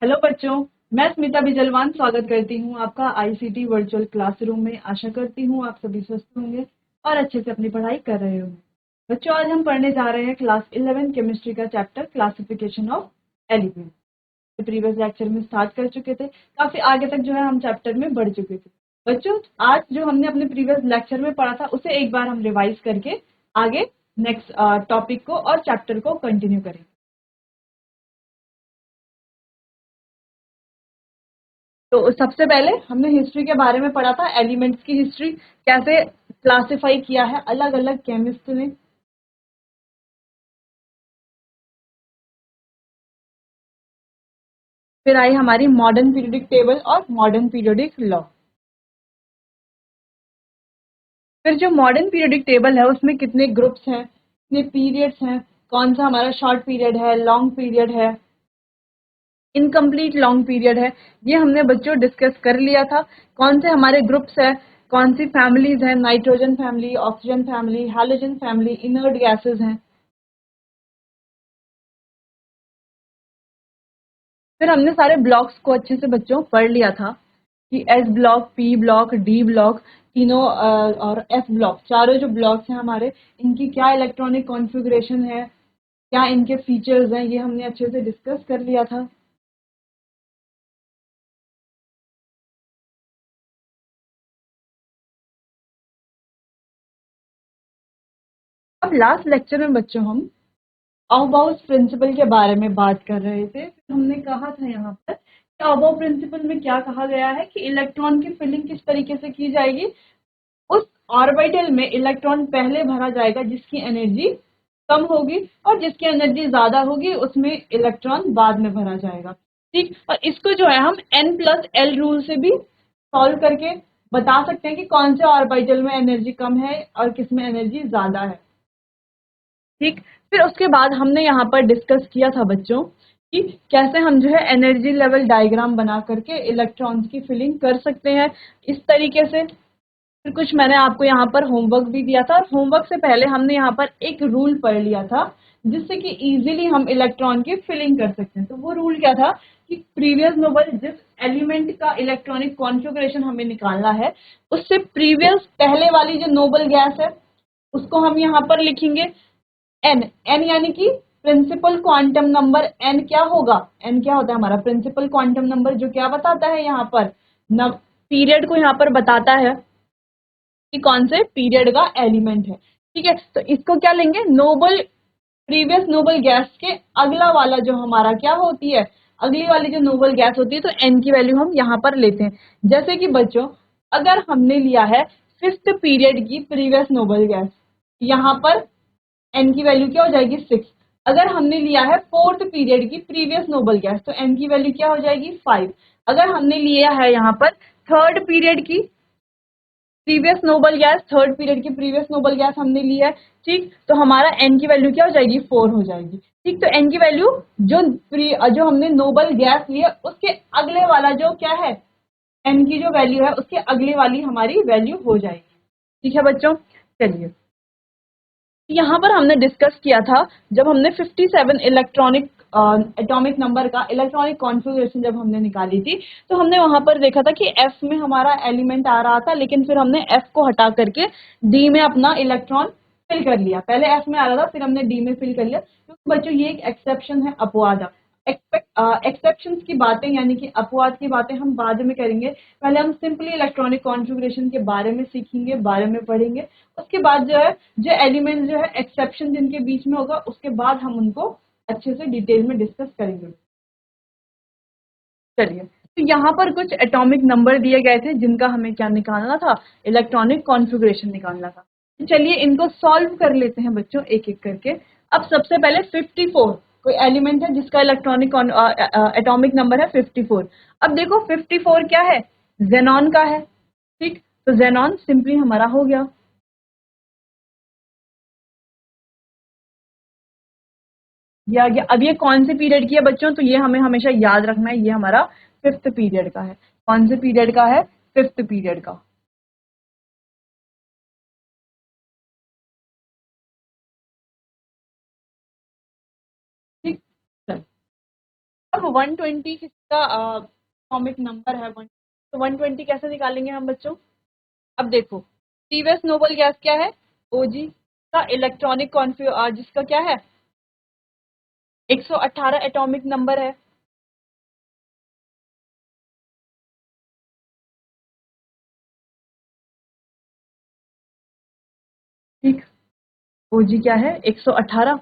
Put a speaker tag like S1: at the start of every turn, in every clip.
S1: Hello बच्चों। मैं स्मिता बिजलवान स्वागत करती हूँ आपका आईसीटी वर्चुअल क्लासरूम में। आशा करती हूँ आप सभी स्वस्थ होंगे और अच्छे से अपनी पढ़ाई कर रहे होंगे। बच्चों, आज हम पढ़ने जा रहे हैं क्लास 11 केमिस्ट्री का chapter classification of elements. Previous lecture में स्टार्ट कर चुके थे, काफी आगे तक जो है हम चैप्टर में बढ़ चुके थे। बच्चों, आज जो हमने अपने प्रीवियस लेक्चर में पढ़ा था उसे एक बार हम रिवाइज करके आगे नेक्स्ट टॉपिक को और चैप्टर को कंटिन्यू करेंगे। तो सबसे पहले हमने हिस्ट्री के बारे में पढ़ा था, एलिमेंट्स की हिस्ट्री कैसे क्लासिफाई किया है अलग अलग केमिस्ट ने। फिर आई हमारी मॉडर्न पीरियोडिक टेबल और मॉडर्न पीरियोडिक लॉ। फिर जो मॉडर्न पीरियोडिक टेबल है उसमें कितने ग्रुप्स हैं, कितने पीरियड्स हैं, कौन सा हमारा शॉर्ट पीरियड है, लॉन्ग पीरियड है, इनकम्प्लीट लॉन्ग पीरियड है, ये हमने बच्चों डिस्कस कर लिया था। कौन से हमारे ग्रुप्स है, कौन सी फैमिलीज हैं, nitrogen family, oxygen family, halogen family, inert gases हैं। फिर हमने सारे ब्लॉक्स को अच्छे से बच्चों पढ़ लिया था कि S block, P block, D block तीनों और एफ ब्लॉक, चारों जो ब्लॉक्स हैं हमारे, इनकी क्या इलेक्ट्रॉनिक कॉन्फ़िगरेशन है, क्या इनके फीचर्स हैं, ये हमने अच्छे से डिस्कस कर लिया था। अब लास्ट लेक्चर में बच्चों हम ऑबाउस प्रिंसिपल के बारे में बात कर रहे थे। हमने कहा था यहाँ पर कि ऑबाउ प्रिंसिपल में क्या कहा गया है कि इलेक्ट्रॉन की फिलिंग किस तरीके से की जाएगी। उस ऑर्बिटल में इलेक्ट्रॉन पहले भरा जाएगा जिसकी एनर्जी कम होगी, और जिसकी एनर्जी ज्यादा होगी उसमें इलेक्ट्रॉन बाद में भरा जाएगा। ठीक, और इसको जो है हम N+L रूल से भी सॉल्व करके बता सकते हैं कि कौन से ऑर्बिटल में एनर्जी कम है और किसमें एनर्जी ज्यादा है। ठीक, फिर उसके बाद हमने यहाँ पर डिस्कस किया था बच्चों कि कैसे हम जो है एनर्जी लेवल डायग्राम बना करके इलेक्ट्रॉन्स की फिलिंग कर सकते हैं इस तरीके से। फिर कुछ मैंने आपको यहाँ पर होमवर्क भी दिया था, और होमवर्क से पहले हमने यहाँ पर एक रूल पढ़ लिया था जिससे कि इजीली हम इलेक्ट्रॉन की फिलिंग कर सकते हैं। तो वो रूल क्या था कि प्रीवियस नोबल, जिस एलिमेंट का इलेक्ट्रॉनिक कॉन्फ़िगरेशन हमें निकालना है उससे प्रीवियस पहले वाली जो नोबल गैस है उसको हम यहाँ पर लिखेंगे एन। एन यानी कि प्रिंसिपल क्वांटम नंबर। एन क्या होगा, एन क्या होता है हमारा प्रिंसिपल क्वांटम नंबर, जो क्या बताता है यहाँ पर पीरियड को यहाँ पर बताता है कि कौन से पीरियड का एलिमेंट है। ठीक है, तो इसको क्या लेंगे, नोबल, प्रीवियस नोबल गैस के अगला वाला जो हमारा क्या होती है, अगली वाली जो नोबल गैस होती है, तो एन की वैल्यू हम यहाँ पर लेते हैं। जैसे कि बच्चों, अगर हमने लिया है फिफ्थ पीरियड की प्रीवियस नोबल गैस, यहाँ पर एन की वैल्यू क्या हो जाएगी 6। अगर हमने लिया है फोर्थ पीरियड की प्रीवियस नोबल गैस तो एन की वैल्यू क्या हो जाएगी 5। अगर हमने लिया है यहाँ पर थर्ड पीरियड की previous noble gas, third period की प्रीवियस नोबल गैस हमने ली है, ठीक, तो हमारा एन की वैल्यू क्या हो जाएगी 4 हो जाएगी। ठीक, तो एन की वैल्यू जो जो हमने नोबल गैस ली है उसके अगले वाला जो क्या है, एन की जो वैल्यू है उसके अगले वाली हमारी वैल्यू हो जाएगी। ठीक है बच्चों, चलिए यहाँ पर हमने डिस्कस किया था जब हमने 57 इलेक्ट्रॉनिक एटॉमिक नंबर का इलेक्ट्रॉनिक कॉन्फ़िगरेशन जब हमने निकाली थी, तो हमने वहां पर देखा था कि एफ में हमारा एलिमेंट आ रहा था, लेकिन फिर हमने एफ को हटा करके डी में अपना इलेक्ट्रॉन फिल कर लिया। पहले एफ में आ रहा था, फिर हमने डी में फिल कर लिया। तो बच्चों ये एक एक्सेप्शन है, अपवाद। एक्सेप्शंस की बातें यानी कि अपवाद की बातें हम बाद में करेंगे। पहले हम सिंपली इलेक्ट्रॉनिक कॉन्फ़िगरेशन के बारे में सीखेंगे, बारे में पढ़ेंगे। उसके बाद जो है जो एलिमेंट जो है एक्सेप्शन जिनके बीच में होगा उसके बाद हम उनको अच्छे से डिटेल में डिस्कस करेंगे। चलिए, तो यहाँ पर कुछ एटॉमिक नंबर दिए गए थे जिनका हमें क्या निकालना था, इलेक्ट्रॉनिक कॉन्फ़िगरेशन निकालना था। तो चलिए इनको सॉल्व कर लेते हैं बच्चों एक एक करके। अब सबसे पहले 54 कोई एलिमेंट है जिसका इलेक्ट्रॉनिक एटॉमिक नंबर है 54। अब देखो 54 क्या है, जेनॉन का है। ठीक, तो जेनॉन सिंपली हमारा हो गया। ये आ गया। अब ये कौन से पीरियड की है बच्चों, तो ये हमें हमेशा याद रखना है, ये हमारा फिफ्थ पीरियड का है। कौन से पीरियड का है, फिफ्थ पीरियड का। ठीक, चल, अब 120 किसका एटॉमिक नंबर है, तो 120 कैसे निकालेंगे हम बच्चों? अब देखो प्रीवियस नोबल गैस क्या है, ओजी का इलेक्ट्रॉनिक कॉन्फ़िगरेशन जिसका क्या है 118 एटॉमिक नंबर है। ठीक, ओजी क्या है 118,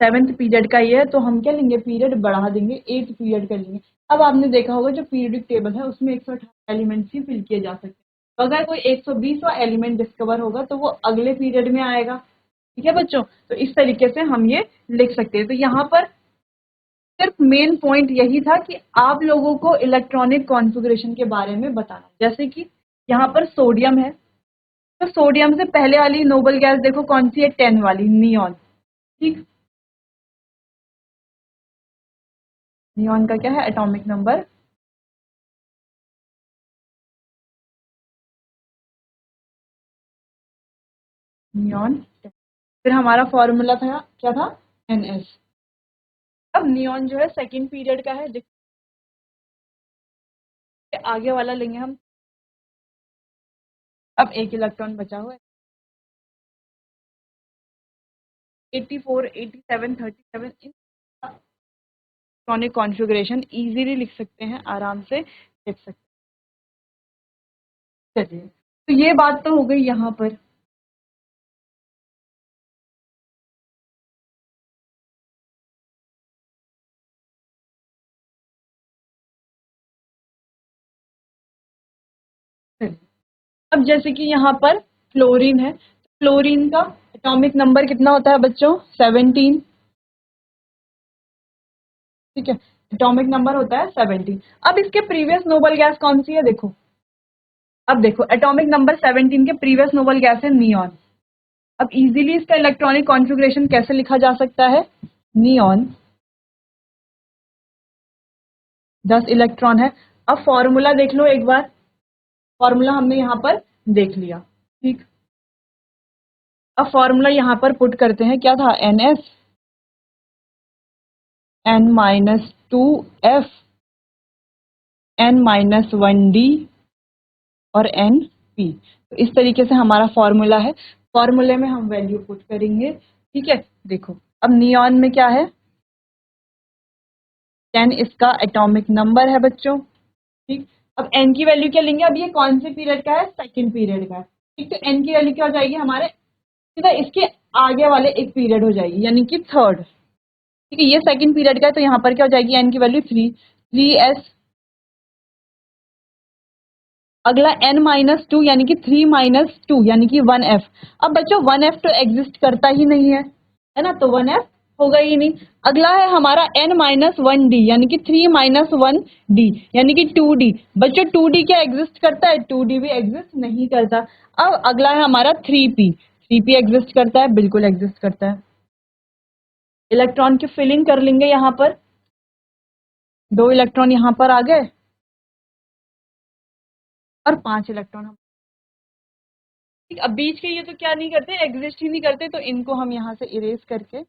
S1: सेवेंथ पीरियड का ये है, तो हम क्या लेंगे पीरियड बढ़ा देंगे, 8 पीरियड कर लेंगे। अब आपने देखा होगा जो पीरियडिक टेबल है उसमें 118 एलिमेंट्स ही फिल किए जा सकते हैं, तो अगर कोई 120वां एलिमेंट डिस्कवर होगा तो वो अगले पीरियड में आएगा। ठीक है बच्चों, तो इस तरीके से हम ये लिख सकते हैं। तो यहाँ पर सिर्फ मेन पॉइंट यही था कि आप लोगों को इलेक्ट्रॉनिक कॉन्फ़िगरेशन के बारे में बताना। जैसे कि यहाँ पर सोडियम है, तो सोडियम से पहले वाली नोबल गैस देखो कौन सी है, 10 वाली नियॉन। ठीक, नियॉन का क्या है एटॉमिक नंबर, नियॉन। फिर हमारा फॉर्मूला था क्या था, NS। अब नियॉन जो है सेकंड पीरियड का है, आगे वाला लेंगे हम। अब एक इलेक्ट्रॉन बचा हुआ है, 84, 87, 37 इलेक्ट्रॉनिक कॉन्फ़िगरेशन इजीली लिख सकते हैं, आराम से लिख सकते हैं। चलिए, तो ये बात तो हो गई यहाँ पर। अब जैसे कि यहाँ पर फ्लोरीन है, फ्लोरीन का एटॉमिक नंबर कितना होता है बच्चों, 17। ठीक है, एटॉमिक नंबर होता है 17। अब इसके प्रीवियस नोबल गैस कौन सी है देखो, अब देखो एटॉमिक नंबर 17 के प्रीवियस नोबल गैस है नियॉन। अब इजीली इसका इलेक्ट्रॉनिक कॉन्फ़िगरेशन कैसे लिखा जा सकता है, नियॉन 10 इलेक्ट्रॉन है। अब फॉर्मूला देख लो एक बार, फॉर्मूला हमने यहाँ पर देख लिया। ठीक, अब फॉर्मूला यहाँ पर पुट करते हैं, क्या था NS N-2 F N-1D और NP। तो इस तरीके से हमारा फॉर्मूला है, फॉर्मूले में हम वैल्यू पुट करेंगे। ठीक है, देखो अब नियॉन में क्या है 10 इसका एटॉमिक नंबर है बच्चों। ठीक, अब एन की वैल्यू क्या लेंगे, अब ये कौन से पीरियड का है, सेकंड पीरियड का है। ठीक, तो एन की वैल्यू क्या हो जाएगी हमारे सीधा इसके आगे वाले एक पीरियड हो जाएगी, यानी कि थर्ड। ठीक है, ये सेकंड पीरियड का है, तो यहाँ पर क्या हो जाएगी एन की वैल्यू 3 3S। अगला n-2 यानी कि 3 - 2 यानी कि 1F। अब बच्चों 1F तो एग्जिस्ट करता ही नहीं है ना, तो 1F होगा ही नहीं। अगला है हमारा n-1D यानी कि 3 - 1D यानी कि 2D। बच्चों 2D क्या एग्जिस्ट करता है, 2D भी एग्जिस्ट नहीं करता। अब अगला है हमारा 3P, 3P एग्जिस्ट करता है, बिल्कुल एग्जिस्ट करता है। इलेक्ट्रॉन की फिलिंग कर लेंगे, यहाँ पर 2 इलेक्ट्रॉन यहाँ पर आ गए और 5 इलेक्ट्रॉन हम। ठीक, अब बीच के ये तो क्या नहीं करते, एग्जिस्ट ही नहीं करते, तो इनको हम यहाँ से इरेज करके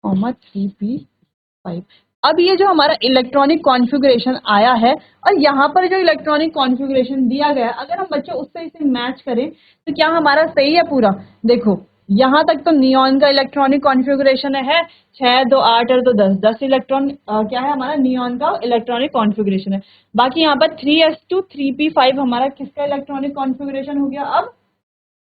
S1: 3p5। अब ये जो हमारा इलेक्ट्रॉनिक कॉन्फ़िगरेशन आया है और यहाँ पर जो इलेक्ट्रॉनिक कॉन्फ़िगरेशन दिया गया है, अगर हम बच्चों उससे इसे मैच करें तो क्या हमारा सही है पूरा। देखो यहाँ तक तो नियॉन का इलेक्ट्रॉनिक कॉन्फ़िगरेशन है 6 2 8 और 2 10 इलेक्ट्रॉन क्या है हमारा नियॉन का इलेक्ट्रॉनिक कॉन्फ़िगरेशन है। बाकी यहाँ पर 3s2 3p5 हमारा किसका इलेक्ट्रॉनिक कॉन्फ़िगरेशन हो गया, अब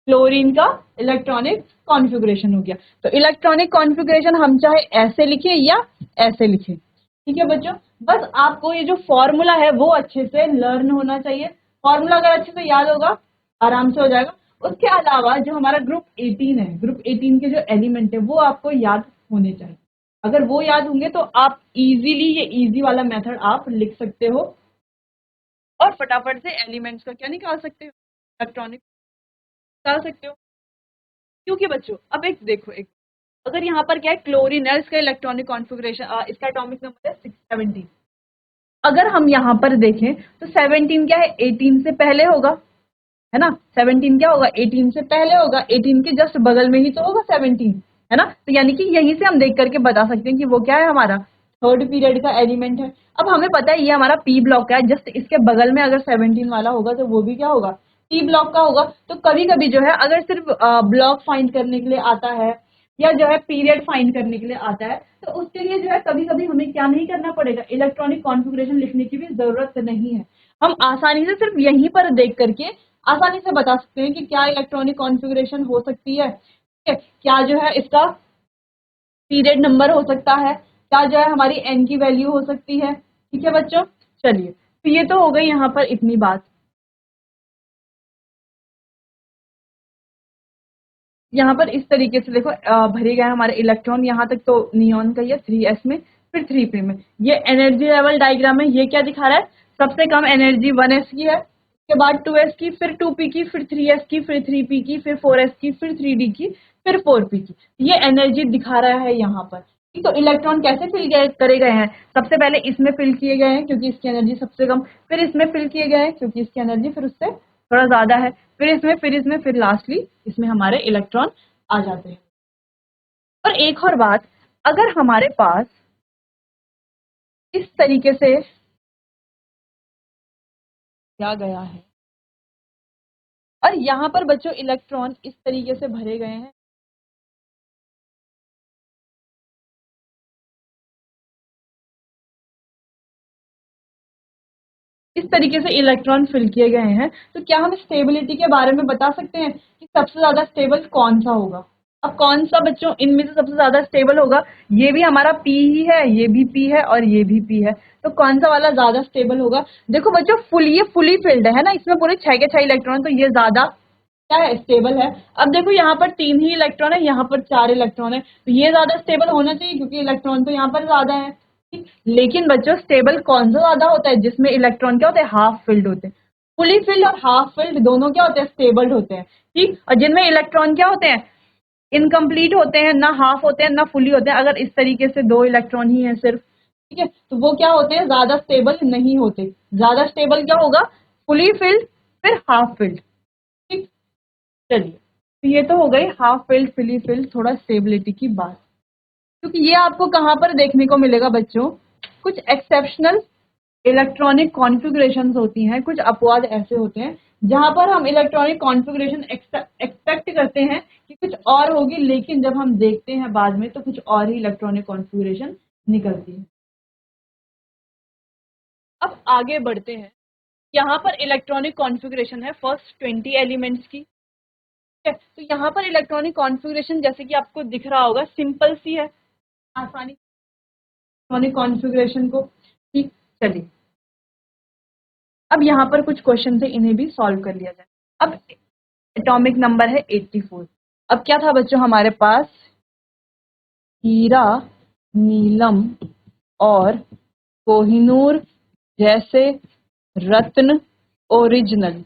S1: क्लोरीन का इलेक्ट्रॉनिक कॉन्फ़िगरेशन हो गया। तो इलेक्ट्रॉनिक कॉन्फ़िगरेशन हम चाहे ऐसे लिखे या ऐसे लिखे। ठीक है बच्चों, बस आपको ये जो फॉर्मूला है वो अच्छे से लर्न होना चाहिए। फॉर्मूला अगर अच्छे से याद होगा आराम से हो जाएगा। उसके अलावा जो हमारा ग्रुप 18 है, ग्रुप 18 के जो एलिमेंट है वो आपको याद होने चाहिए। अगर वो याद होंगे तो आप इजीली ये इजी वाला मेथड आप लिख सकते हो और फटाफट से एलिमेंट्स का क्या निकाल सकते हो, इलेक्ट्रॉनिक निकाल सकते हो। क्योंकि बच्चों अब एक देखो, एक अगर यहाँ पर क्या है क्लोरीन है, इसका इलेक्ट्रॉनिक कॉन्फ़िगरेशन इसका एटॉमिक नंबर है 617। अगर हम यहाँ पर देखें तो 17 क्या है 18 से पहले होगा, है ना। 17 क्या होगा 18 से पहले होगा, 18 के जस्ट बगल में ही तो होगा 17। है ना। तो यानी कि यहीं से हम देख करके बता सकते हैं कि वो क्या है, हमारा थर्ड पीरियड का एलिमेंट है। अब हमें पता है ये हमारा पी ब्लॉक का है, जस्ट इसके बगल में अगर 17 वाला होगा तो वो भी क्या होगा, पी ब्लॉक का होगा। तो कभी कभी जो है अगर सिर्फ ब्लॉक फाइंड करने के लिए आता है या जो है पीरियड फाइंड करने के लिए आता है, तो उसके लिए जो है कभी कभी हमें क्या नहीं करना पड़ेगा, इलेक्ट्रॉनिक कॉन्फ़िगरेशन लिखने की भी जरूरत नहीं है। हम आसानी से सिर्फ यहीं पर देख करके आसानी से बता सकते हैं कि क्या इलेक्ट्रॉनिक कॉन्फ़िगरेशन हो सकती है, ठीक है, क्या जो है इसका पीरियड नंबर हो सकता है, क्या जो है हमारी एन की वैल्यू हो सकती है। ठीक है बच्चों, चलिए तो ये तो हो गई यहाँ पर इतनी बात। यहाँ पर इस तरीके से देखो भरे गए हमारे इलेक्ट्रॉन, यहाँ तक तो नियॉन का ये 3s में, फिर 3p में। ये एनर्जी लेवल डायग्राम है, ये क्या दिखा रहा है, सबसे कम एनर्जी 1s की है, उसके बाद 2s की, फिर 2p की, फिर 3s की, फिर 3p की, फिर 4s की, फिर 3d की, फिर 4p की। ये एनर्जी दिखा रहा है यहाँ पर। तो इलेक्ट्रॉन कैसे फिल करे गए हैं, सबसे पहले इसमें फिल किए गए हैं क्योंकि इसकी एनर्जी सबसे कम, फिर इसमें फिल किए गए हैं क्योंकि इसकी एनर्जी फिर उससे थोड़ा ज्यादा है, फिर इसमें, फिर इसमें, फिर लास्टली इसमें हमारे इलेक्ट्रॉन आ जाते हैं। और एक और बात, अगर हमारे पास इस तरीके से किया गया है और यहाँ पर बच्चों इलेक्ट्रॉन इस तरीके से भरे गए हैं, इस तरीके से इलेक्ट्रॉन फिल किए गए हैं, तो क्या हम स्टेबिलिटी के बारे में बता सकते हैं कि सबसे ज्यादा स्टेबल कौन सा होगा। अब कौन सा बच्चों इनमें से सबसे ज्यादा स्टेबल होगा, ये भी हमारा पी ही है, ये भी पी है और ये भी पी है, तो कौन सा वाला ज्यादा स्टेबल होगा। देखो बच्चों ये फुली फिल्ड है ना, इसमें पूरे 6 के 6 इलेक्ट्रॉन, तो ये ज्यादा क्या है, स्टेबल है। अब देखो यहाँ पर 3 ही इलेक्ट्रॉन है, यहाँ पर 4 इलेक्ट्रॉन है, तो ये ज्यादा स्टेबल होना चाहिए क्योंकि इलेक्ट्रॉन तो यहाँ पर ज्यादा है। लेकिन बच्चों स्टेबल कौन सा ज्यादा होता है, जिसमें इलेक्ट्रॉन क्या होते हैं, हाफ फिल्ड होते हैं। फुली फिल्ड और हाफ फिल्ड दोनों क्या होते हैं, स्टेबल होते हैं। ठीक, और जिनमें इलेक्ट्रॉन क्या होते हैं, इनकम्प्लीट होते हैं, ना हाफ होते हैं ना फुली होते हैं। अगर इस तरीके से 2 इलेक्ट्रॉन ही है सिर्फ, ठीक है, तो वो क्या होते हैं, ज्यादा स्टेबल नहीं होते। ज्यादा स्टेबल क्या होगा, फुली फिल्ड फिर हाफ फिल्ड। ठीक, चलिए तो ये तो हो गई हाफ फिल्ड फुली फिल्ड थोड़ा स्टेबिलिटी की बात। क्योंकि ये आपको कहाँ पर देखने को मिलेगा बच्चों, कुछ एक्सेप्शनल इलेक्ट्रॉनिक कॉन्फ़िगरेशंस होती हैं, कुछ अपवाद ऐसे होते हैं जहां पर हम इलेक्ट्रॉनिक कॉन्फ़िगरेशन एक्सपेक्ट करते हैं कि कुछ और होगी, लेकिन जब हम देखते हैं बाद में तो कुछ और ही इलेक्ट्रॉनिक कॉन्फ़िगरेशन निकलती है। अब आगे बढ़ते हैं, यहाँ पर इलेक्ट्रॉनिक कॉन्फ़िगरेशन है फर्स्ट 20 एलिमेंट्स की, ठीक है। तो यहाँ पर इलेक्ट्रॉनिक कॉन्फ़िगरेशन जैसे कि आपको दिख रहा होगा सिंपल सी है, आसानी इलेक्ट्रॉनिक कॉन्फ़िगरेशन को। ठीक, चलिए अब यहाँ पर कुछ क्वेश्चन थे, इन्हें भी सॉल्व कर लिया जाए। अब एटॉमिक नंबर है 84। अब क्या था बच्चों हमारे पास, हीरा, नीलम और कोहिनूर जैसे रत्न ओरिजिनल।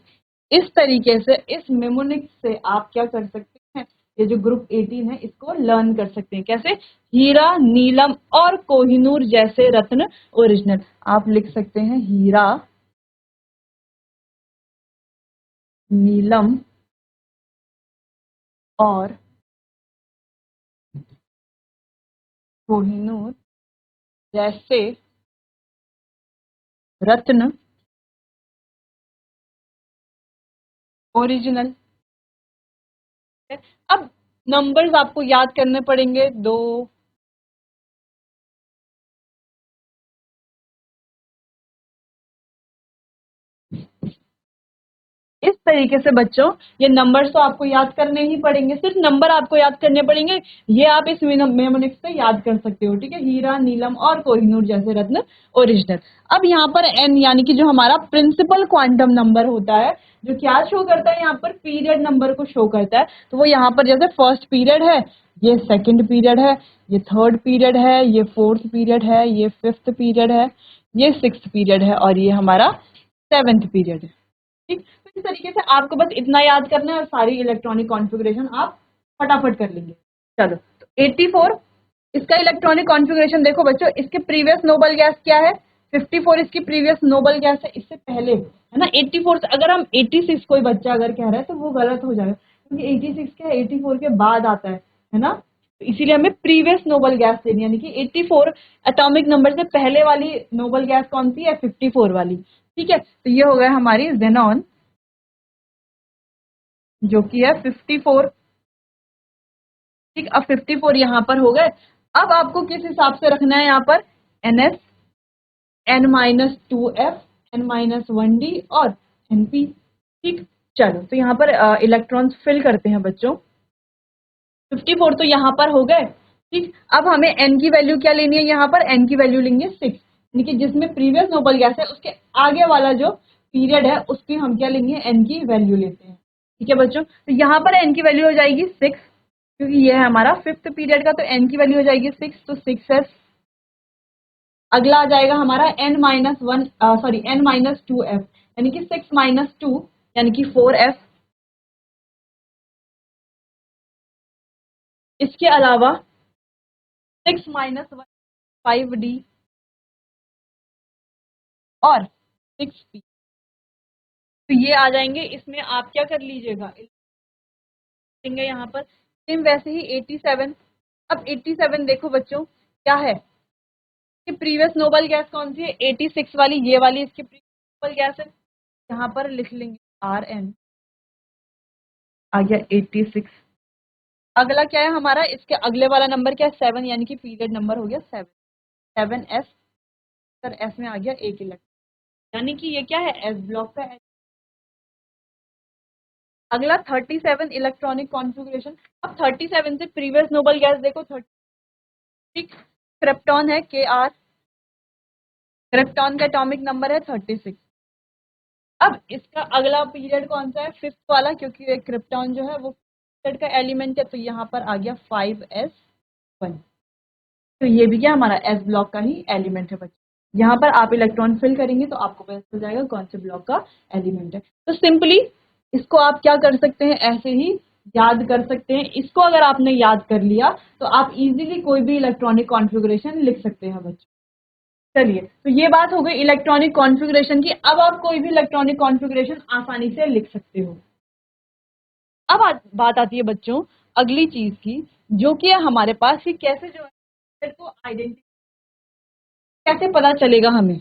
S1: इस तरीके से इस मेमोनिक से आप क्या कर सकते हैं, ये जो ग्रुप 18 है इसको लर्न कर सकते हैं। कैसे, हीरा, नीलम और कोहिनूर जैसे रत्न ओरिजिनल। आप लिख सकते हैं हीरा, नीलम और कोहिनूर जैसे रत्न ओरिजिनल। अब नंबर्स आपको याद करने पड़ेंगे, दो, इस तरीके से बच्चों ये नंबर्स तो आपको याद करने ही पड़ेंगे, सिर्फ नंबर आपको याद करने पड़ेंगे। ये आप इस मेमोनिक्स से याद कर सकते हो, ठीक है, हीरा, नीलम और कोहिनूर जैसे रत्न ओरिजिनल। अब यहाँ पर एन यानी कि जो हमारा प्रिंसिपल क्वांटम नंबर होता है, जो क्या शो करता है यहाँ पर, पीरियड नंबर को शो करता है। तो वो यहाँ पर जैसे फर्स्ट पीरियड है, ये सेकंड पीरियड है, ये थर्ड पीरियड है, ये फोर्थ पीरियड है, ये फिफ्थ पीरियड है, ये सिक्स्थ पीरियड है और ये हमारा सेवेंथ पीरियड है। ठीक, तो इस तरीके से आपको बस इतना याद करना है और सारी इलेक्ट्रॉनिक कॉन्फ़िगरेशन आप फटाफट कर लेंगे। चलो तो 84 इसका इलेक्ट्रॉनिक कॉन्फ़िगरेशन देखो बच्चों, इसके प्रीवियस नोबल गैस क्या है, 54 इसकी प्रीवियस नोबल गैस है, इससे पहले है ना 84 से। अगर हम 86 कोई बच्चा अगर कह रहा है तो वो गलत हो जाएगा, क्योंकि 86 क्या है, 84 के बाद आता है ना। तो इसीलिए हमें प्रीवियस नोबल गैस लेनी है, यानी कि 84 एटॉमिक नंबर से पहले वाली नोबल गैस कौन सी है, 54 वाली। ठीक है, तो ये हो गया हमारी जेनॉन, जो कि है 54। ठीक, अब 54 यहाँ पर हो गए। अब आपको किस हिसाब से रखना है यहाँ पर, NS, N-2F, N-1D और NP। ठीक, चलो तो यहाँ पर इलेक्ट्रॉन्स फिल करते हैं बच्चों। 54 तो यहाँ पर हो गए। ठीक, अब हमें n की वैल्यू क्या लेनी है, यहाँ पर n की वैल्यू लेंगे 6, यानी कि जिसमें प्रीवियस नोबल गैस है उसके आगे वाला जो पीरियड है उसकी हम क्या लेंगे, n की वैल्यू लेते हैं। ठीक है बच्चों, तो यहाँ पर n की वैल्यू हो जाएगी 6, क्योंकि ये है हमारा 5th पीरियड का, तो n की वैल्यू हो जाएगी 6, तो 6s। अगला आ जाएगा हमारा N-1, सॉरी N-2F, यानी कि 6 - 2 यानी कि 4f। इसके अलावा 6 - 1 5D और 6p। तो ये आ जाएंगे, इसमें आप क्या कर लीजिएगा, लेंगे यहाँ पर सेम वैसे ही 87। अब 87 देखो बच्चों क्या है कि प्रीवियस नोबल गैस कौन सी है, 86 वाली, ये वाली इसकी प्रीवियस नोबल गैस है। यहाँ पर लिख लेंगे Rn, आ गया 86। अगला क्या है हमारा, इसके अगले वाला नंबर क्या है, 7, यानी कि पीरियड नंबर हो गया 7, 7s। सर एस में आ गया एक इलेक्ट्रॉन, यानी कि ये क्या है, एस ब्लॉक का है। अगला 37 इलेक्ट्रॉनिक कॉन्फ़िगरेशन। अब 37 से प्रीवियस नोबल गैस देखो, 36 क्रिप्टॉन है Kr, क्रिप्टॉन का एटॉमिक नंबर है 36। अब इसका अगला पीरियड कौन सा है, 5th वाला, क्योंकि क्रिप्टॉन जो है वो पीरियड का एलिमेंट है, तो यहाँ पर आ गया 5s1। तो ये भी क्या हमारा एस ब्लॉक का ही एलिमेंट है बच्चों। यहाँ पर आप इलेक्ट्रॉन फिल करेंगे तो आपको पता चल जाएगा कौन से ब्लॉक का एलिमेंट है। तो सिंपली इसको आप क्या कर सकते हैं, ऐसे ही याद कर सकते हैं। इसको अगर आपने याद कर लिया तो आप इजीली कोई भी इलेक्ट्रॉनिक कॉन्फ़िगरेशन लिख सकते हैं बच्चों। चलिए, तो ये बात हो गई इलेक्ट्रॉनिक कॉन्फ़िगरेशन की। अब आप कोई भी इलेक्ट्रॉनिक कॉन्फ़िगरेशन आसानी से लिख सकते हो। अब बात आती है बच्चों अगली चीज की, जो कि है हमारे पास कि कैसे जो है को आइडेंटिफाई, कैसे पता चलेगा हमें।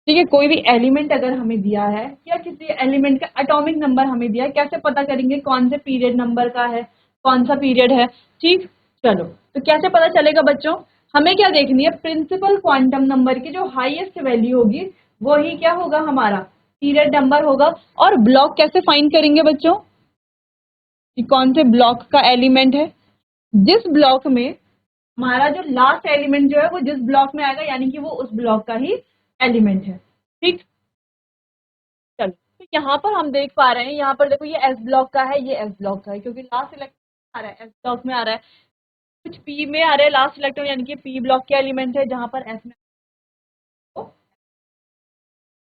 S1: ठीक है, कोई भी एलिमेंट अगर हमें दिया है या किसी एलिमेंट का एटॉमिक नंबर हमें दिया है, कैसे पता करेंगे कौन से पीरियड नंबर का है, कौन सा पीरियड है। ठीक, चलो तो कैसे पता चलेगा बच्चों, हमें क्या देखनी है, प्रिंसिपल क्वांटम नंबर की जो हाईएस्ट वैल्यू होगी वो ही क्या होगा, हमारा पीरियड नंबर होगा। और ब्लॉक कैसे फाइंड करेंगे बच्चों, कि कौन से ब्लॉक का एलिमेंट है, जिस ब्लॉक में हमारा जो लास्ट एलिमेंट जो है वो जिस ब्लॉक में आएगा, यानी कि वो उस ब्लॉक का ही एलिमेंट है। ठीक, चलो तो यहाँ पर हम देख पा रहे हैं, यहाँ पर देखो ये एस ब्लॉक का है, ये एस ब्लॉक का है, क्योंकि लास्ट इलेक्ट्रॉन आ रहा है एस ब्लॉक में आ रहा है, कुछ पी में आ रहे हैं लास्ट इलेक्ट्रॉन, यानी कि पी ब्लॉक के एलिमेंट है, जहां पर एस में। तो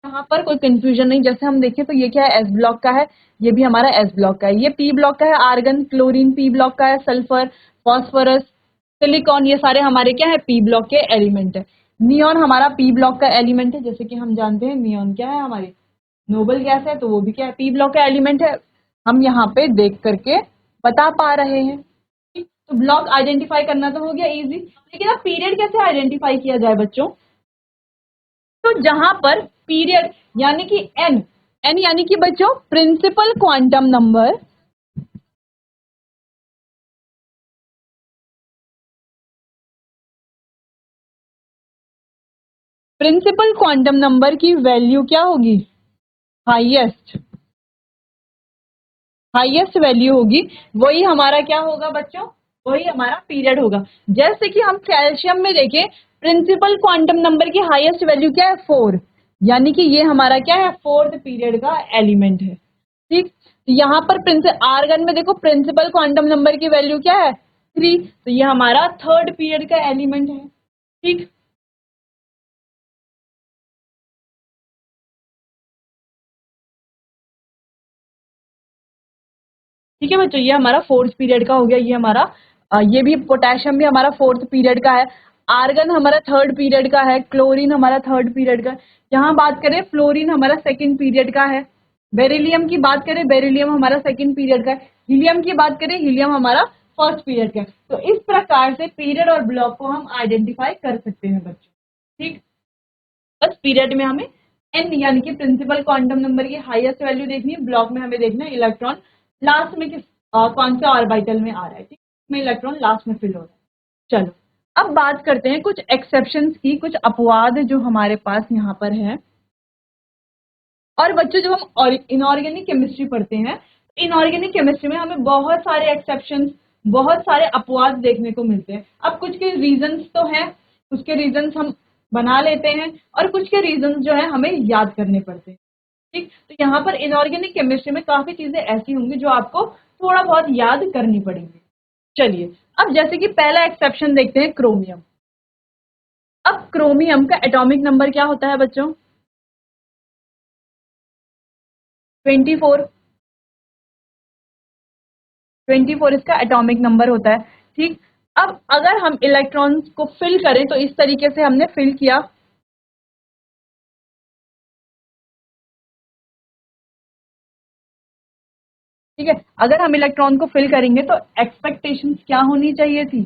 S1: यहाँ पर कोई कंफ्यूजन नहीं, जैसे हम देखें तो ये क्या है, एस ब्लॉक का है, ये भी हमारा एस ब्लॉक का है। ये पी ब्लॉक का है, आर्गन क्लोरीन पी ब्लॉक का है, सल्फर फॉस्फोरस सिलिकॉन, ये सारे हमारे क्या है, पी ब्लॉक के एलिमेंट है। नियॉन हमारा पी ब्लॉक का एलिमेंट है, जैसे कि हम जानते हैं नियॉन क्या है, हमारी नोबल गैस है, तो वो भी क्या है, पी ब्लॉक का एलिमेंट है। हम यहाँ पे देख करके बता पा रहे हैं। ठीक, तो ब्लॉक आइडेंटिफाई करना तो हो गया इजी, लेकिन अब पीरियड कैसे आइडेंटिफाई किया जाए बच्चों। तो जहां पर पीरियड यानी कि एन, एन यानी कि बच्चों principal quantum number, principal quantum number की वैल्यू क्या होगी, हाईएस्ट, हाईएस्ट वैल्यू होगी, वही हमारा क्या होगा बच्चों, वही हमारा पीरियड होगा। जैसे कि हम कैल्शियम में देखें, प्रिंसिपल क्वांटम नंबर की हाईएस्ट वैल्यू क्या है, 4, यानी कि ये हमारा क्या है, 4th पीरियड का एलिमेंट है। ठीक, तो यहाँ पर आर्गन में देखो प्रिंसिपल क्वांटम नंबर की वैल्यू क्या है, 3, तो ये हमारा 3rd पीरियड का एलिमेंट है। ठीक, ठीक है बच्चों, ये हमारा 4th पीरियड का हो गया, ये हमारा ये भी पोटेशियम भी हमारा 4th पीरियड का है, आर्गन हमारा 3rd पीरियड का है, क्लोरीन हमारा 3rd पीरियड का है। यहाँ बात करें फ्लोरीन हमारा 2nd पीरियड का है। बेरिलियम की बात करें, बेरिलियम हमारा सेकंड पीरियड का है। हीलियम की बात करें, हीलियम हमारा फर्स्ट पीरियड का है। तो इस प्रकार से पीरियड और ब्लॉक को हम आइडेंटिफाई कर सकते हैं बच्चों। ठीक, बस पीरियड में हमें एन यानी कि प्रिंसिपल क्वांटम नंबर की हाईएस्ट वैल्यू देखनी है, ब्लॉक में हमें देखना है इलेक्ट्रॉन लास्ट में कौन सा ऑर्बिटल में आ रहा है। ठीक, में इलेक्ट्रॉन लास्ट में फिल हो रहा है। चलो अब बात करते हैं कुछ एक्सेप्शंस की, कुछ अपवाद जो हमारे पास यहाँ पर है। और बच्चों जब हम इनऑर्गेनिक केमिस्ट्री पढ़ते हैं, इनऑर्गेनिक केमिस्ट्री में हमें बहुत सारे एक्सेप्शंस, बहुत सारे अपवाद देखने को मिलते हैं। अब कुछ के रीजंस तो हैं, कुछ के रीजंस हम बना लेते हैं और कुछ के रीजंस जो है हमें याद करने पड़ते हैं। ठीक, तो यहाँ पर इनऑर्गेनिक केमिस्ट्री में काफी चीजें ऐसी होंगी जो आपको थोड़ा बहुत याद करनी पड़ेंगी। चलिए अब जैसे कि पहला एक्सेप्शन देखते हैं, क्रोमियम। अब क्रोमियम का एटॉमिक नंबर क्या होता है बच्चों? 24। 24 इसका एटॉमिक नंबर होता है। ठीक, अब अगर हम इलेक्ट्रॉन्स को फिल करें तो इस तरीके से हमने फिल किया, ठीक है। अगर हम इलेक्ट्रॉन को फिल करेंगे तो एक्सपेक्टेशंस क्या होनी चाहिए थी,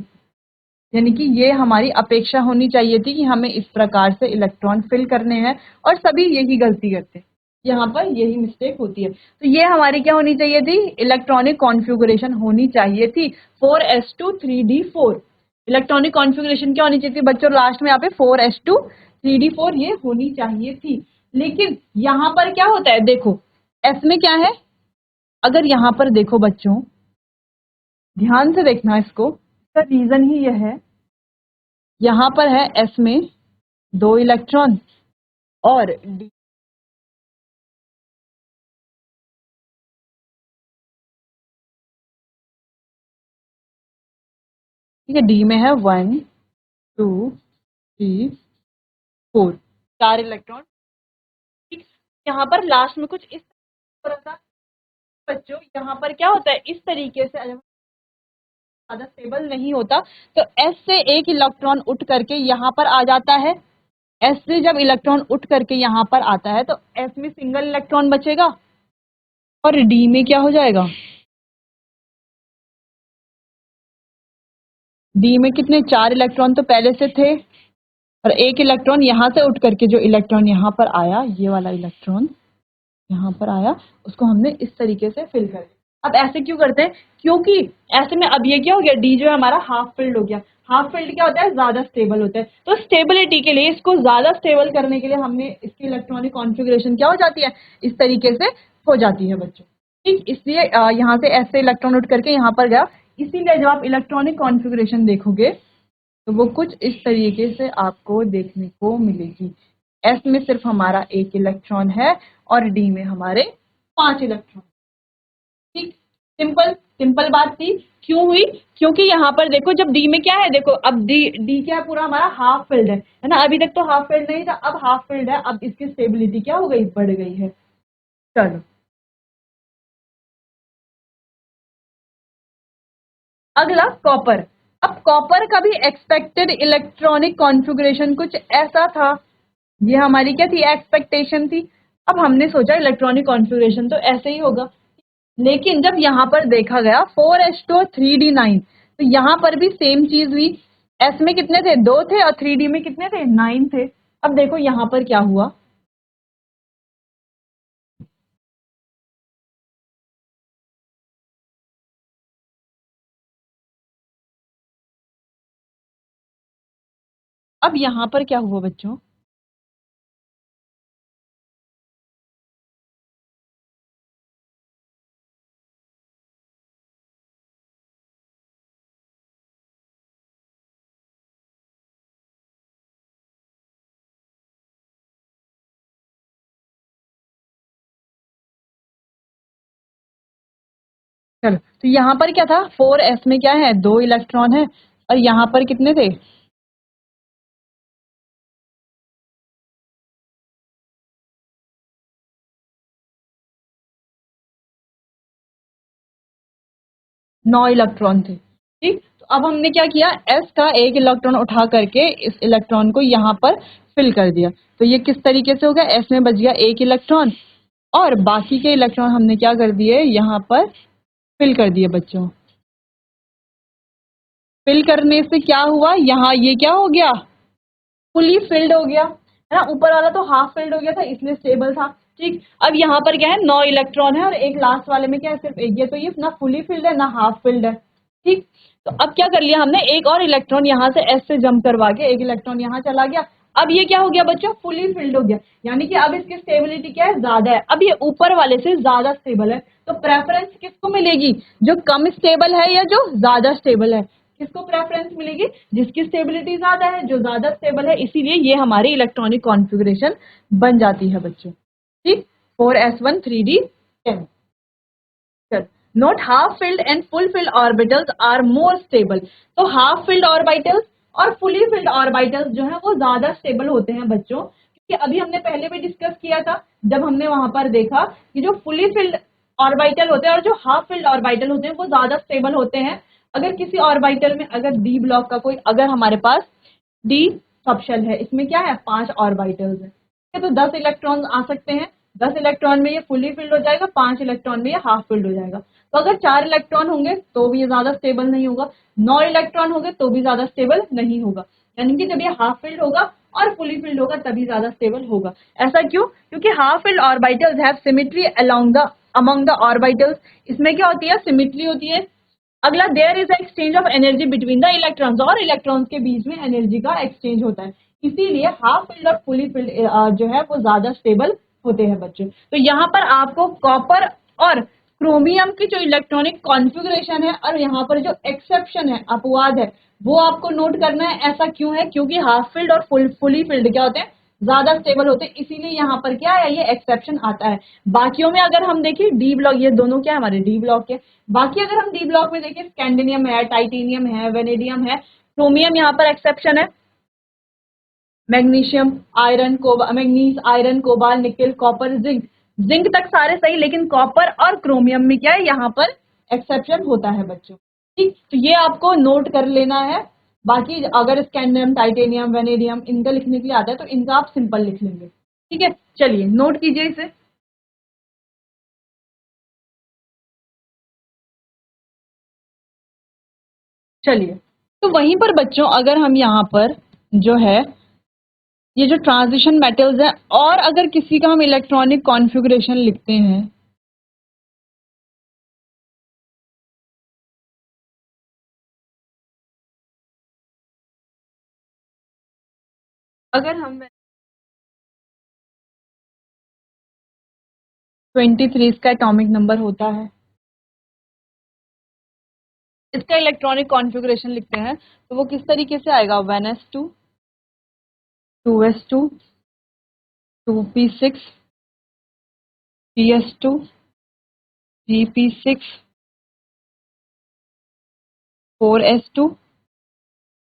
S1: यानी कि ये हमारी अपेक्षा होनी चाहिए थी कि हमें इस प्रकार से इलेक्ट्रॉन फिल करने हैं, और सभी यही गलती करते हैं, यहाँ पर यही मिस्टेक होती है। तो ये हमारी क्या होनी चाहिए थी, इलेक्ट्रॉनिक कॉन्फ़िगरेशन होनी चाहिए थी 4s2 3d4। इलेक्ट्रॉनिक कॉन्फ़िगरेशन क्या होनी चाहिए थी बच्चों, लास्ट में यहाँ पे 4s2 3d4 ये होनी चाहिए थी। लेकिन यहाँ पर क्या होता है, देखो एस में क्या है, अगर यहाँ पर देखो बच्चों ध्यान से देखना इसको, इसका रीजन ही यह है, यहाँ पर है एस में 2 इलेक्ट्रॉन और डी, ठीक है, डी में है 1 2 3 4 4 इलेक्ट्रॉन। ठीक, यहाँ पर लास्ट में कुछ इस तरह का बच्चों, यहाँ पर क्या होता है, इस तरीके से ज्यादा स्टेबल नहीं होता, तो एस से एक इलेक्ट्रॉन उठ करके यहाँ पर आ जाता है। एस से जब इलेक्ट्रॉन उठ करके यहाँ पर आता है तो एस में सिंगल इलेक्ट्रॉन बचेगा और डी में क्या हो जाएगा, डी में कितने 4 इलेक्ट्रॉन तो पहले से थे, और एक इलेक्ट्रॉन यहाँ से उठ करके जो इलेक्ट्रॉन यहाँ पर आया, ये वाला इलेक्ट्रॉन यहाँ पर आया, उसको हमने इस तरीके से फिल कर दिया। अब ऐसे क्यों करते हैं, क्योंकि ऐसे में अब ये क्या हो गया, डी जो है हमारा हाफ फिल्ड हो गया। हाफ फिल्ड क्या होता है, ज्यादा स्टेबल होता है। तो स्टेबिलिटी के लिए, इसको ज्यादा स्टेबल करने के लिए हमने इसकी इलेक्ट्रॉनिक कॉन्फ़िगरेशन क्या हो जाती है, इस तरीके से हो जाती है बच्चों। ठीक, इसलिए यहाँ से ऐसे इलेक्ट्रॉन उठ करके यहाँ पर गया, इसीलिए जब आप इलेक्ट्रॉनिक कॉन्फ़िगरेशन देखोगे तो वो कुछ इस तरीके से आपको देखने को मिलेगी। एस में सिर्फ हमारा एक इलेक्ट्रॉन है और डी में हमारे 5 इलेक्ट्रॉन। ठीक, सिंपल सिंपल बात थी। क्यों हुई, क्योंकि यहाँ पर देखो जब डी में क्या है, देखो अब डी डी क्या है, पूरा हमारा हाफ फिल्ड है ना, अभी तक तो हाफ फिल्ड नहीं था, अब हाफ फिल्ड है, अब इसकी स्टेबिलिटी क्या हो गई, बढ़ गई है। चलो अगला कॉपर। अब कॉपर का भी एक्सपेक्टेड इलेक्ट्रॉनिक कॉन्फ़िगरेशन कुछ ऐसा था, ये हमारी क्या थी, एक्सपेक्टेशन थी। अब हमने सोचा इलेक्ट्रॉनिक कॉन्फ़िगरेशन तो ऐसे ही होगा, लेकिन जब यहाँ पर देखा गया 4s2 3d9, तो यहाँ पर भी सेम चीज हुई। एस में कितने थे, 2 थे, और 3d में कितने थे, 9 थे। अब देखो यहाँ पर क्या हुआ, अब यहाँ पर क्या हुआ बच्चों, चलो तो यहाँ पर क्या था, 4s में क्या है, 2 इलेक्ट्रॉन है, और यहाँ पर कितने थे, 9 इलेक्ट्रॉन थे। ठीक, तो अब हमने क्या किया, एस का एक इलेक्ट्रॉन उठा करके इस इलेक्ट्रॉन को यहाँ पर फिल कर दिया। तो ये किस तरीके से हो गया, एस में बच गया एक इलेक्ट्रॉन, और बाकी के इलेक्ट्रॉन हमने क्या कर दिए, यहाँ पर फिल कर दिए बच्चों। फिल करने से क्या हुआ, यहाँ ये क्या हो गया, फुली फिल्ड हो गया, है ना। ऊपर वाला तो हाफ फिल्ड हो गया था इसलिए स्टेबल था, ठीक। अब यहाँ पर क्या है, 9 इलेक्ट्रॉन है और एक लास्ट वाले में क्या है, सिर्फ एक। ये तो ये ना फुली फिल्ड है ना हाफ फिल्ड है, ठीक। तो अब क्या कर लिया हमने, एक और इलेक्ट्रॉन यहाँ से एस से जंप करवा के एक इलेक्ट्रॉन यहाँ चला गया। अब ये क्या हो गया बच्चों, फुली फिल्ड हो गया, यानी कि अब इसकी स्टेबिलिटी क्या है, ज्यादा है। अब ये ऊपर वाले से ज्यादा स्टेबल है, तो प्रेफरेंस किसको मिलेगी, जो कम स्टेबल है या जो ज्यादा स्टेबल है। किसको प्रेफरेंस मिलेगी, जिसकी स्टेबिलिटी ज्यादा है, जो ज्यादा स्टेबल है। इसीलिए ये हमारी इलेक्ट्रॉनिक कॉन्फ़िगरेशन बन जाती है बच्चों, ठीक। 4s1 3d10। Note half filled and full filled orbitals are more stable. तो हाफ फिल्ड ऑर्बिटल्स और फुली फिल्ड ऑर्बिटल्स जो है वो ज्यादा स्टेबल होते हैं बच्चों, क्योंकि अभी हमने पहले भी डिस्कस किया था जब हमने वहां पर देखा कि जो फुली फिल्ड ऑर्बिटल होते हैं और जो हाफ फिल्ड ऑर्बिटल होते हैं वो ज्यादा स्टेबल होते हैं। अगर किसी ऑर्बिटल में अगर डी ब्लॉक का कोई, अगर हमारे पास डी सबशेल है, इसमें क्या है 5 ऑर्बिटल्स है, तो 10 इलेक्ट्रॉन आ सकते हैं। 10 इलेक्ट्रॉन में ये फुली फिल्ड हो जाएगा, 5 इलेक्ट्रॉन में ये हाफ फिल्ड हो जाएगा। तो अगर 4 इलेक्ट्रॉन होंगे तो भी ये ज्यादा स्टेबल नहीं होगा, 9 इलेक्ट्रॉन होंगे तो भी ज्यादा स्टेबल नहीं होगा। यानी कि जब ये हाफ फिल्ड होगा और फुली फिल्ड होगा तभी ज्यादा स्टेबल होगा। ऐसा क्यों, क्योंकि half filled orbitals have symmetry along the among the orbitals. इसमें क्या होती है, सिमेट्री होती है। अगला, there is exchange of energy between the electrons, और इलेक्ट्रॉन्स के बीच में एनर्जी का एक्सचेंज होता है। इसीलिए हाफ फिल्ड और फुली फिल्ड जो है वो ज्यादा स्टेबल होते हैं बच्चों। तो यहाँ पर आपको कॉपर और क्रोमियम की जो इलेक्ट्रॉनिक कॉन्फ़िगरेशन है और यहाँ पर जो एक्सेप्शन है, अपवाद है, वो आपको नोट करना है। ऐसा क्यों है, क्योंकि हाफ फिल्ड और फुली फिल्ड क्या होते हैं, ज्यादा स्टेबल होते हैं, इसीलिए यहाँ पर क्या है, ये एक्सेप्शन आता है। बाकियों में अगर हम देखें डी ब्लॉक, ये दोनों क्या है हमारे डी ब्लॉक के। बाकी अगर हम डी ब्लॉक में देखें, स्कैंडिनियम है, टाइटेनियम है, वेनेडियम है, क्रोमियम यहाँ पर एक्सेप्शन है। Magnesium, iron, manganese, iron, cobalt, nickel, copper, zinc, zinc तक सारे सही, लेकिन कॉपर और क्रोमियम में क्या है, यहाँ पर एक्सेप्शन होता है बच्चों, ठीक। तो ये आपको नोट कर लेना है। बाकी अगर स्कैंडियम, टाइटेनियम, वेनेडियम इनका लिखने के लिए आता है तो इनका आप सिंपल लिख लेंगे, ठीक है। चलिए नोट कीजिए इसे। चलिए, तो वहीं पर बच्चों अगर हम यहाँ पर जो है ये जो ट्रांजिशन मेटल्स है, और अगर किसी का हम इलेक्ट्रॉनिक कॉन्फ़िगरेशन लिखते हैं, अगर हम 23 इसका एटॉमिक नंबर होता है, इसका इलेक्ट्रॉनिक कॉन्फ़िगरेशन लिखते हैं तो वो किस तरीके से आएगा, 1s2 2s2 2p6 ps2 gp6 4s2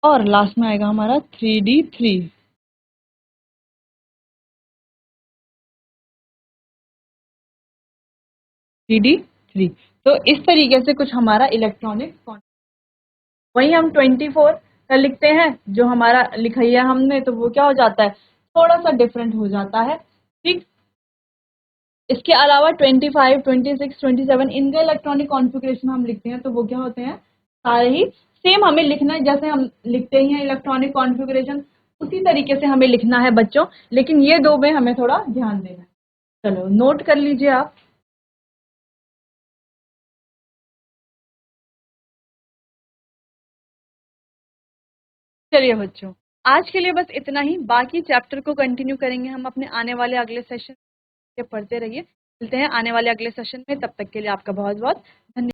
S1: और लास्ट में आएगा हमारा 3d3 3d3। तो इस तरीके से कुछ हमारा इलेक्ट्रॉनिक, वही हम 24 का लिखते हैं, जो हमारा लिखाइया हमने, तो वो क्या हो जाता है, थोड़ा सा डिफरेंट हो जाता है, ठीक। इसके अलावा 25 26 27 इनका इलेक्ट्रॉनिक कॉन्फ़िगरेशन हम लिखते हैं तो वो क्या होते हैं, सारे ही सेम हमें लिखना है, जैसे हम लिखते ही हैं इलेक्ट्रॉनिक कॉन्फ़िगरेशन उसी तरीके से हमें लिखना है बच्चों, लेकिन ये दो में हमें थोड़ा ध्यान देना है। चलो नोट कर लीजिए आप। चलिए बच्चों, आज के लिए बस इतना ही, बाकी चैप्टर को कंटिन्यू करेंगे हम अपने आने वाले अगले सेशन के। पढ़ते रहिए, मिलते हैं आने वाले अगले सेशन में, तब तक के लिए आपका बहुत बहुत धन्यवाद।